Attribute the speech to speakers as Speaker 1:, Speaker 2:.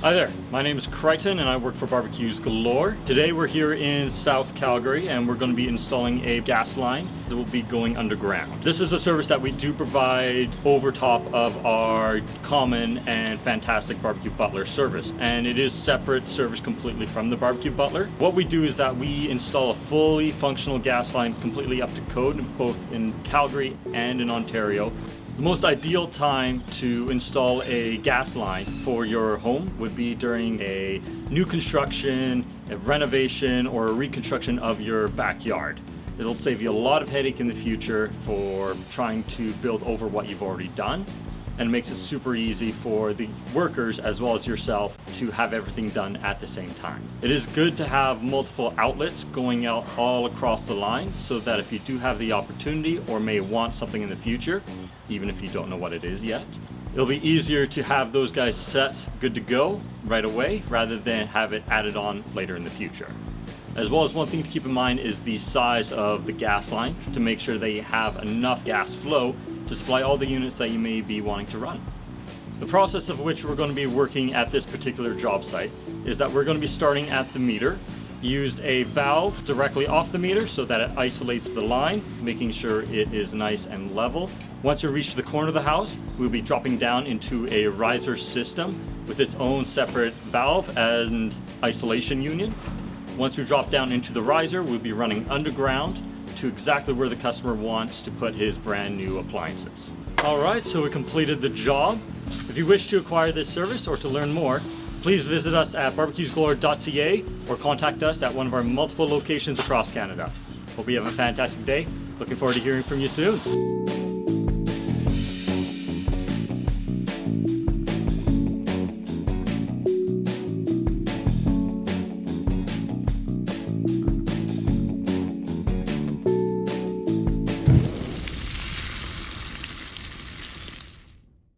Speaker 1: Hi there, my name is Crichton and I work for Barbecues Galore. Today we're here in South Calgary and we're going to be installing a gas line that will be going underground. This is a service that we do provide over top of our common and fantastic barbecue butler service, and it is separate service completely from the barbecue butler. What we do is that we install a fully functional gas line completely up to code both in Calgary and in Ontario. The most ideal time to install a gas line for your home would be during a new construction, a renovation, or a reconstruction of your backyard. It'll save you a lot of headache in the future for trying to build over what you've already done, and it makes it super easy for the workers as well as yourself to have everything done at the same time. It is good to have multiple outlets going out all across the line so that if you do have the opportunity or may want something in the future, even if you don't know what it is yet, it'll be easier to have those guys set, good to go right away, rather than have it added on later in the future. As well as one thing to keep in mind is the size of the gas line to make sure that you have enough gas flow to supply all the units that you may be wanting to run. The process of which we're going to be working at this particular job site is that we're going to be starting at the meter, used a valve directly off the meter so that it isolates the line, making sure it is nice and level. Once you reach the corner of the house, we'll be dropping down into a riser system with its own separate valve and isolation union. Once we drop down into the riser, we'll be running underground to exactly where the customer wants to put his brand new appliances. All right, so we completed the job. If you wish to acquire this service or to learn more, please visit us at barbecuesgalore.ca or contact us at one of our multiple locations across Canada. Hope you have a fantastic day. Looking forward to hearing from you soon.